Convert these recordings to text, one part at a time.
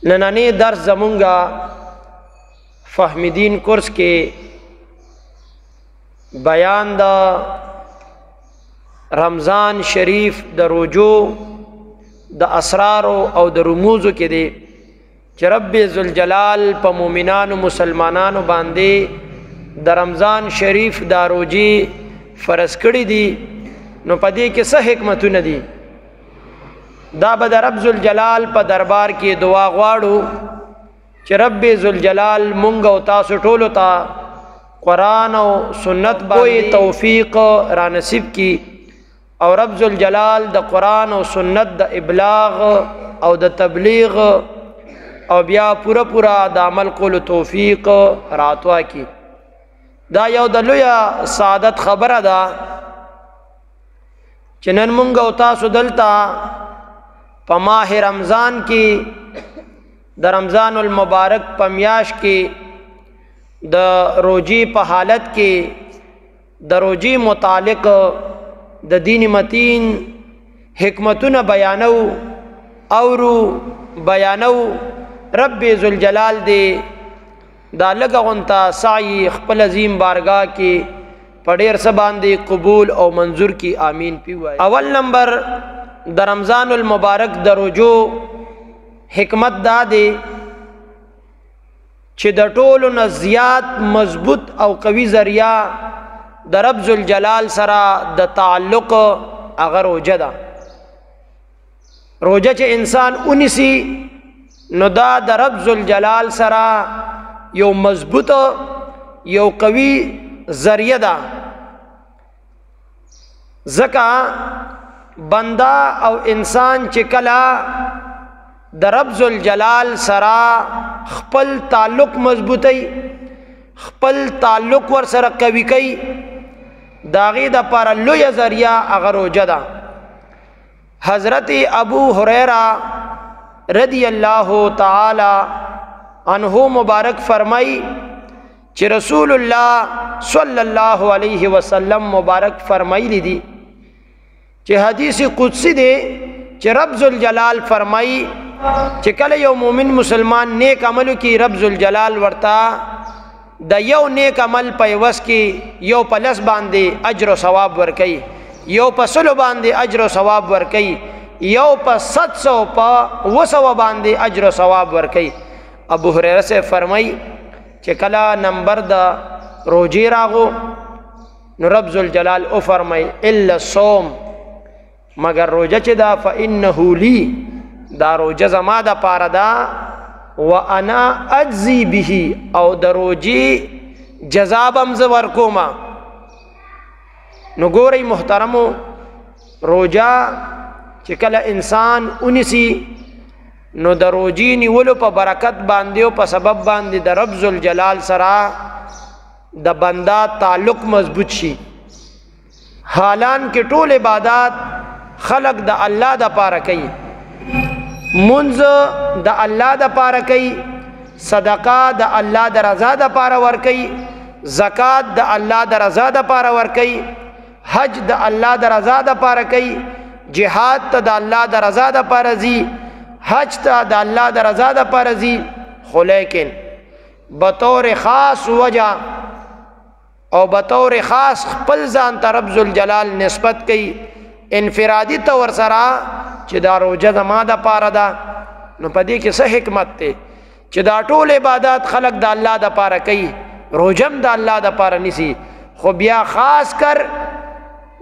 ننانی درس زمونگا فهمیدین کورس کے بیان دا رمضان شریف دا روجو دا اسرارو او دا رموزو کے دے چی رب ذوالجلال پا مومنانو مسلمانانو باندے دا رمضان شریف دا روجی فرض کری دی نو پا دے کے سا حکمتو ندی دا با دا رب ذوالجلال پا دربار کی دعا غواړو چی رب ذوالجلال منگا و تاسو ټولو تا قرآن و سنت کوئی توفیق را نصیب کی او رب ذوالجلال دا قرآن و سنت دا ابلاغ او دا تبلیغ او بیا پورا پورا دا عمل کولو توفیق راتوا کی دا یو دا لویا سعادت خبر دا چنن منگا و تاسو دلتا پا ماہ رمضان کی دا رمضان المبارک پا میاش کی دا روجی پا حالت کی دا روجی متعلق دا دین متین حکمتون بیانو اورو بیانو رب ذوالجلال دے دا لگا غنتا سعی خپل عظیم بارگاہ کی پڑیر سبان دے قبول او منظور کی آمین پیوائے اول نمبر دا رمضان المبارک دا روجو حکمت دا دے چی دا ټولو نه زیات مضبوط او قوی ذریعہ دا رب ذوالجلال سرا دا تعلق اگر روجہ دا روجہ چی انسان انیسی نو دا رب ذوالجلال سرا یو مضبوط یو قوی ذریعہ دا زکا بندہ او انسان چکلا در رب ذوالجلال سرا خپل تعلق مضبوطی خپل تعلق ور سرا قوی کئی داغی دا پارا لوی ذریعہ اگر روجہ دا حضرت ابو ہریرہ رضی اللہ تعالی عنہ مبارک فرمائی چی رسول اللہ صلی اللہ علیہ وسلم مبارک فرمائی لی دی چی حدیث قدسی دے چی رب ذوالجلال فرمائی چی کل یو مومن مسلمان نیک عملو کی رب ذوالجلال ورتا دا یو نیک عمل پا یوس کی یو پا لس باندے اجر و ثواب ورکی یو پا سلو باندے اجر و ثواب ورکی یو پا 700 پا وسو باندے اجر و ثواب ورکی ابو ہریرہ سے فرمائی چی کلا نمبر دا روجی راغو نو رب ذوالجلال او فرمائی الا الصوم مگر روجہ چی دا فَإِنَّهُ لِي دا روجہ زما دا پارا دا وَأَنَا أَجْزِي بِهِ او دا روجی جزابم زور کوما نو گوری محترمو روجہ چکل انسان انیسی نو دا روجی نیولو پا برکت باندیو پا سبب باندی دا رب ذوالجلال سرا دا بندہ تعلق مضبوط شی حالان کے طول عبادات خلق دا اللہ دا پارا کئی منز دا اللہ دا پارا کئی صدقہ دا اللہ دا رضا دا پارا ورکی زکاة دا اللہ دا رضا دا پارا ورکی حج دا اللہ دا رضا دا پارا کئی جہاد تا دا اللہ دا رضا دا پارا زی حج تا دا اللہ دا رضا دا پارا زی خو لیکن بطور خاص وجہ او بطور خاص خپل ځان ته رب ذوالجلال نسبت کئی انفرادی طور سرا چی دا روجہ زما دا پارا دا نو پا دی کسا حکمت تے چی دا ټول عبادات خلق دا اللہ دا پارا کئی روجم دا اللہ دا پارا نسی خو بیا خاص کر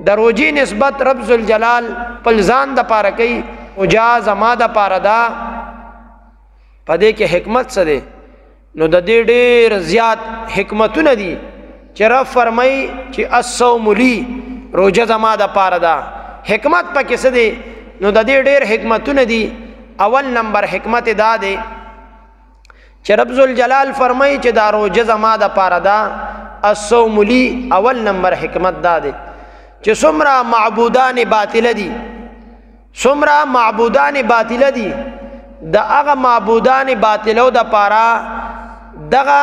دا روجی نسبت رب ذوالجلال پلزان دا پارا کئی روجہ زما دا پارا دا پا دی که حکمت سا دے نو دا دی دیر زیاد حکمتو ندی چی رب فرمائی چی الصوم لی روجہ زما دا پارا دا حکمت پا کس دے نو دا دیر دیر حکمتو ندی اول نمبر حکمت دا دے چی رب ذوالجلال فرمائی چی دا روجہ زما دا پارا دا الصوم لی اول نمبر حکمت دا دے چی سمرا معبودان باطل دی سمرا معبودان باطل دی دا اغا معبودان باطلو دا پارا دغا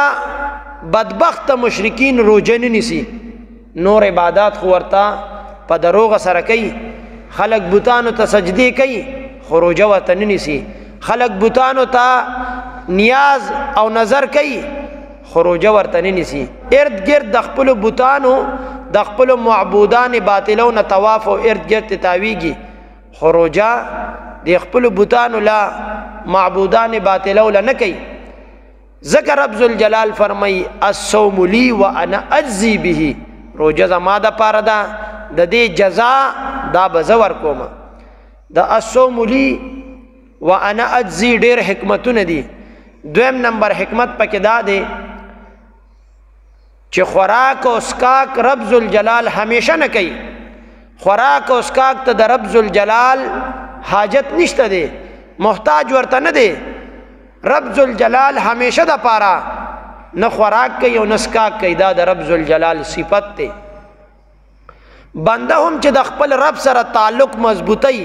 بدبخت مشرکین روجن نسی نور عبادات خورتا پا دروغ سرکی خلق بوتانو تا سجدی کئی خروجہ وطن نسی خلق بوتانو تا نیاز او نظر کوي خروجه ورته نه نیسي ارد گرد د خپلو بوتانو د خپلو معبودان باطلو نه طواف او ارد گرد تاویږي خروجه د خپلو بوتانو لا معبودان باطلو لا نه کوي ذکر رب ذوالجلال فرمای الصوم لی وانا اجزی به روجه زما د پاره ده د دې جزا دا به زه ورکوم د الصوم لی وانا اجزی ډېر حکمتونه دي دویم نمبر حکمت پکې دا دی چې خوراک او اسکاک رب ذوالجلال همیشه نه کوي خوراک او اسکاک ته د رب ذوالجلال حاجت نشته دی محتاج ورته نه دی رب ذوالجلال همیشه د پاره نه خوراک کوي او نه اسکاک کوي دا د رب ذوالجلال صفت دی بنده هم چې د خپل رب سره تعلق مضبوطی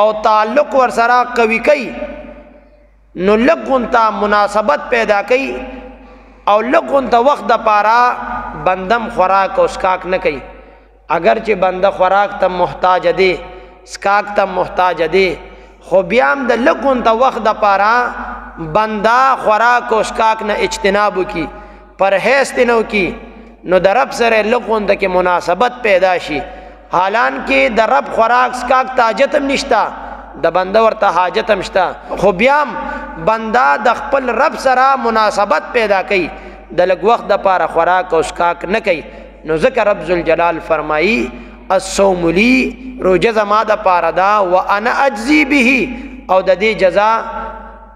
او تعلق ور سره قوي کوي نو لګونتا مناسبت پیدا کوي او لګونتا وخت د پاره بندم خوراک او اسکاک نه کوي اگر چې بنده خوراک ته محتاج دی اسکاک ته محتاج دی خو بیا هم د لګونتا وخت د پاره بنده خوراک او اسکاک نه اجتناب کی پرهیز نه کی نو د رب سره لګونتا کې مناسبت پیدا شي حالانکه د رب خوراک اسکاک ته حاجت هم نشتا د بنده ورته حاجت هم شته خو بیا بنده د خپل رب سره مناسبت پیدا کوي د لږ وخت د پاره خوراک او اسکاک نه کوي نو ذکر رب ذوالجلال فرمایي الصوم لی روجه زما د پاره ده وانا اجزی به او د دې جزا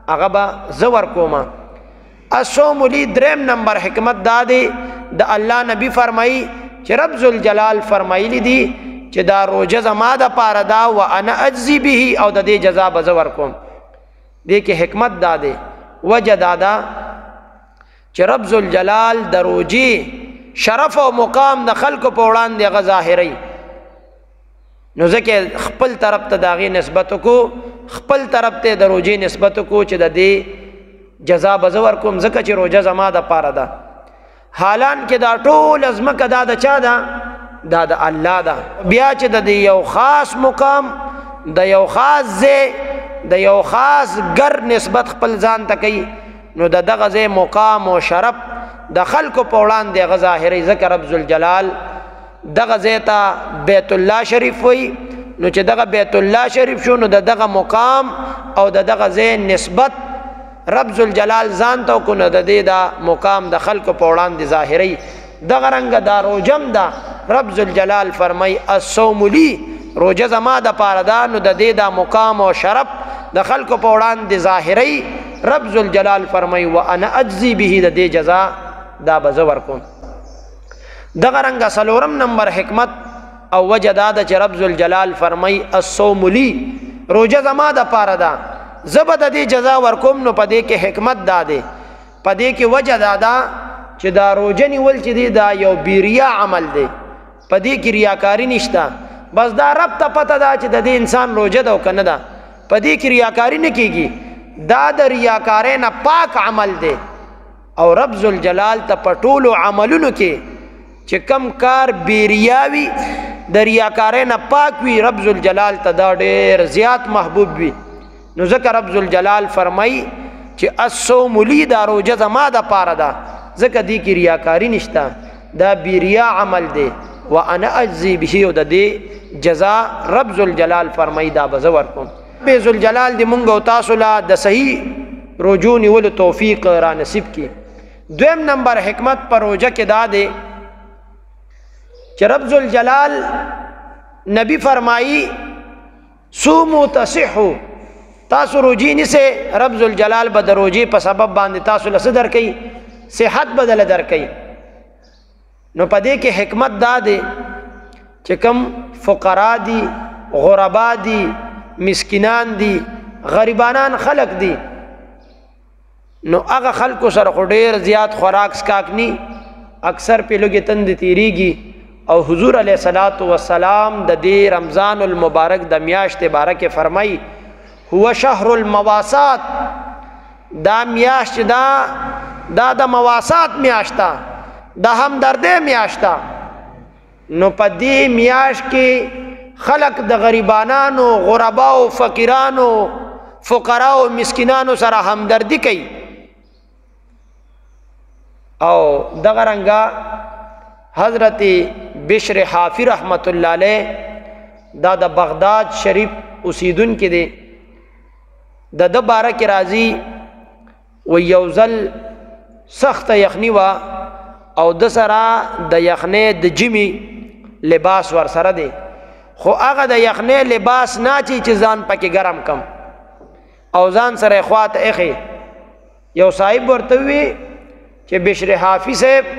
هغه به زه ورکوم الصوم لی دریم نمبر حکمت دا دی د الله نبی فرمایي چې رب ذوالجلال فرمایلی دی چې دا روجه زما د پاره ده وانا اجزی به او د دې جزا به زه ورکوم دې کې حکمت دا دی وجه دا ده چې رب ذوالجلال د روجې شرف او مقام د خلکو په وړاندې هغه ظاهري نو ځکه خپل طرف ته د هغې نسبت وکړو خپل طرف ته د روجې نسبت وکړو چې د دې جزا به زه ورکوم ځکه چې روجه زما د پاره ده حالانکه دا ټول ځمکه دا د چا ده دا د الله ده بیا چې د یو خاص مقام د یو خاص ځای د یو خاص ګر نسبت خپل ځان ته کوي نو د دغه ځای مقام او شرف د خلکو په وړاندې هغه ظاهري ذکر رب ذوالجلال دغه ځای ته بیت الله شریف وي نو چې دغه بیت الله شریف شو نو د دغه مقام او د دغه ځای نسبت رب ذوالجلال ځان ته کو نو د دې دا مقام د خلکو په وړاندې ظاهري دغه رنګ دا روجم ده رب ذوالجلال فرمای الصوم لی روجه زما د پاره ده نو د دې دا مقام او شرف د خلکو په وړاندې ظاهري رب ذوالجلال فرمای وانا اجزی به د دې جزا دا به زه ورکوم دغه رنګه څلورم نمبر حکمت او وجه دا ده چې رب ذوالجلال فرمای الصوم لی روجه زما د پاره ده زه به د دې جزا ورکوم نو په دې کې حکمت دا دی په دې کې وجه دا ده چې دا روجه نیول چې دی دا یو بیریا عمل دی په دې کې ریاکاری نشته بس دا رب ته پته ده چې د دې انسان روجه ده او که نه ده په دې کې ریاکاری نه کېږي دا د ریاکارۍ نه پاک عمل دی او رب ذوالجلال ته په ټولو عملونو کې چې کم کار بیریا وي د ریاکارۍ نه پاک وي رب ذوالجلال ته دا ډېر زیات محبوب وي نو ځکه رب ذوالجلال فرمایي چې الصوم لی دا روجه زما د پاره ده ځکه دې کې ریاکاری نشته دا بیریا عمل دی وانا اجزی به او د دې جزا رب ذوالجلال فرمایي دا به زه ورکوم رب ذوالجلال دې مونږ او تاسو له د صحیح روجو نیولو توفیق را نصیب کړي دویم نمبر حکمت پر روجه کې دا دی چې رب ذوالجلال نبی فرمایي صوموا تصحوا تاسو روجی نیسه رب ذوالجلال به د روجې په سبب باندې تاسو له څه درکوي صحت بدله درکوي نو په دې کې حکمت دا دی چې کم فقرا دي غربا دي مسکینان دي غریبانان خلق دي نو هغه خلکو سره خو ډېر زیات خوراک سکاک ني اکثر په لږې تندې تیریږي او حضور علیه الصلاۃ والسلام د دې رمضان المبارک د میاشتې باره کې فرمایي هو شهر المواسات دا میاشت دا د مواسات میاشته د همدردۍ میاشته نو په دې میاشت کې خلق د غریبانانو غرباو فقیرانو فقراو مسکینانو سره همدردی کوي او دغه رنګه حضرت بشر حافی رحمت الله علیه دا د بغداد شریف اوسیدونکي دی د باره کې راځي و یو ځل سخته یخني وه او د سره د یخنۍ د جمی لباس ور سره دی خو هغه د یخنۍ لباس نه چې ځان پکې ګرم کم او ځان سره خواته ایخي یو صاحب ورته وی چې بشر حافی صاحب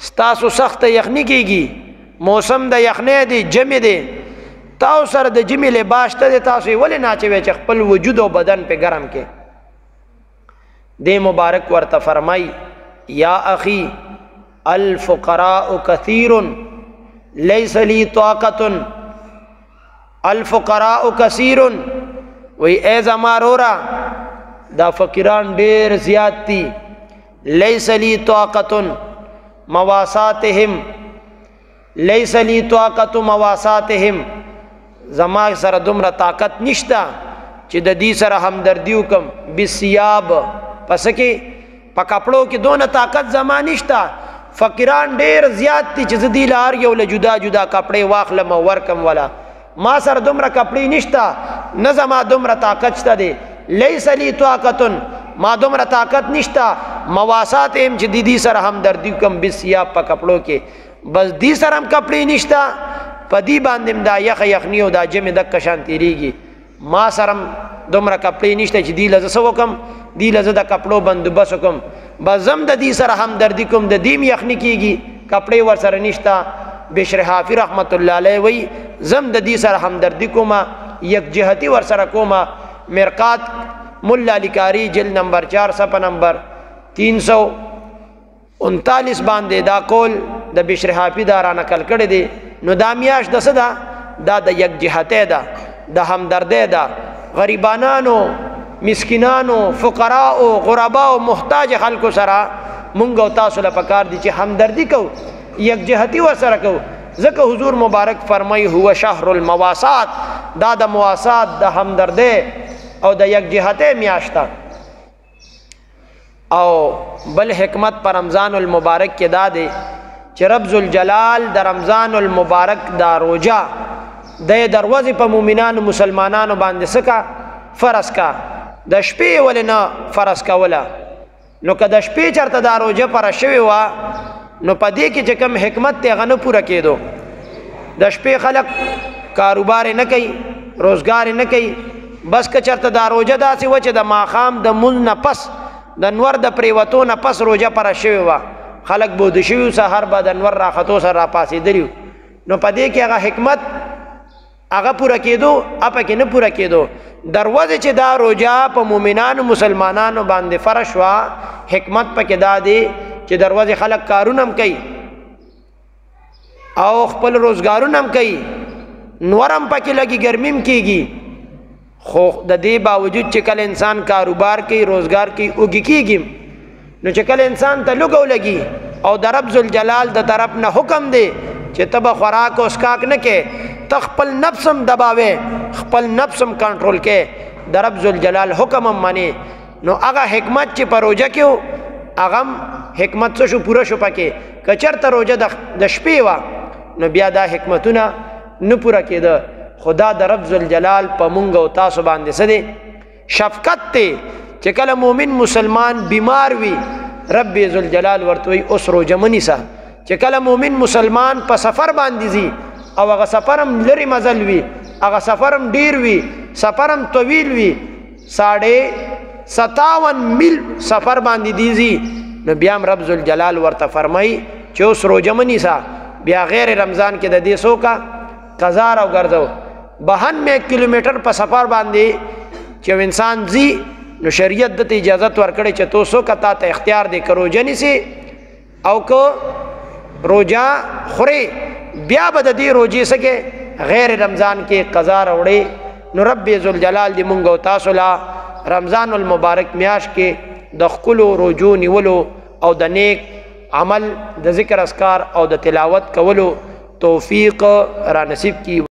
ستاسو سخت یخنی کیږي موسم د یخنۍ دی جمی دی تاسو سره د جمی لباس ته تاسو ولې نه چوي چې خپل وجود او بدن په ګرم کې دې مبارک ورته فرمای یا اخي الفقراء كثير ليس لي طاقه الفقراء كثير وی ای زما رورا دا فقیران ډیر زیات دي ليس لي طاقه مواساتهم ليس لي طاقه مواساتهم زما سره دومره طاقت نشتا چې د دې سره همدردی وکم بسیاب پس کې په کپړو کې دونه طاقت زما نشتا فقیران ډیر زیات دي چې زدي لار یو له جدا جدا کپړې واخلم ورکم ولا ما سره دومره کپړې نشتا نه زما دومره طاقت شته دي ليس لي طاقه ما دومره طاقت نشتا مواسات هم چې دې سره همدردی وکم بسیاب په کپړو کې بس دې سره هم کپړې نشتا پدی باندې دا یخنی او دا جمع د کشان تیریږي ما سرم دومره کپړې نشته چې دی لزه سو کوم دی لزه د کپړو بندوبس کوم بزم د دې سره همدردی کوم د دیم یخنی کیږي کپړې ور سره نشتا بشر حافی رحمت الله علیه وی زم د دې سره همدردی کوم یک جهتی ور سره کوم مرقات مولا لیکاری جلد نمبر 4 صفحه نمبر 339 باندې دا کول د بشر حافی دا را نقل کړی دی نو دا میاش د صدا دا د یک جهته ده د همدردی ده غریبانانو مسکینانو فقراء غرباء محتاج خلکو سره مونږ او تاسو له پکار دي چې همدردی کو یک جهتی ور سره کو ځکه حضور مبارک فرمای هو شهر المواسات دا د مواسات د همدردی او د یک جهته میاشته او بل حکمت پر رمضان المبارک کې دا دی چې رب ذوالجلال د رمضان المبارک دا روزه د دروازې په مؤمنانو مسلمانانو باندې سکا فرض کا د شپې ولنه فرض کوله نو که د شپې چرته دا روزه پر شوی وا نو پدې کې چې کوم حکمت ته غنه پوره کېدو د شپې خلق کاروبار نه کوي روزګار نه کوي بس که چرته دا روزه داسې و چې د ماخام د مون نه پس د نور د پریوتو نه پس روزه پر شوی وا خلق بود شوی سحر بعد انور راختو سره را پاسې دریو نو پدې کې هغه حکمت هغه پوره کېدو اپا کې نه پوره کېدو دروازه چې دا روزه په مؤمنانو مسلمانانو باندې فرض وا حکمت پکې دا دی چې دروازه خلق کارونه هم کوي او خپل روزګارونه هم کوي نورم پکې لګي ګرمیم کېږي خو د دې باوجود چې کله انسان کاروبار کوي روزګار کوي اوږي کېږي نو چې کله انسان ته لګو لګي او د رب ذوالجلال د طرف نه حکم دی چې تب خوراک او اسکاک نه کې تخپل نفسم دباوي خپل نفسم کنټرول کې د رب ذوالجلال حکم هم مانی نو هغه حکمت چې پروژه کې هغه حکمت څه شو پوره شو پکې کچرته روزه د شپې وا نو بیا دا حکمتونه نه پوره کېده خدا د رب ذوالجلال په مونږ او تاسو باندې سده شفقت ته چې کله مؤمن مسلمان بیمار وي رب ذوالجلال ورته اوس روزه منیسه چې کله مؤمن مسلمان په سفر باندې زی او هغه سفرم لري مزل وي هغه سفرم ډیر وي سفرم طویل وي 57 میل سفر باندې دیزي نو بیا رب ذوالجلال ورته فرمای چې اوس روزه منیسه بیا غیر رمضان کې د دې سوکا قضا او ګرځو 92 کیلومتر په سفر باندې چې انسان زی نو شریعت د اجازه ورکړي چې تاسو کته ته اختیار دی کرو جنې سي او کو روزه خوري بیا به د دې روزي سکه غیر رمضان کې قضا وروړي نو رب ذوالجلال دې مونږ او تاسو لا رمضان المبارک میاش کې د خپل روزو نیولو او د نیک عمل د ذکر اذکار او د تلاوت کولو توفیق را نصیب کی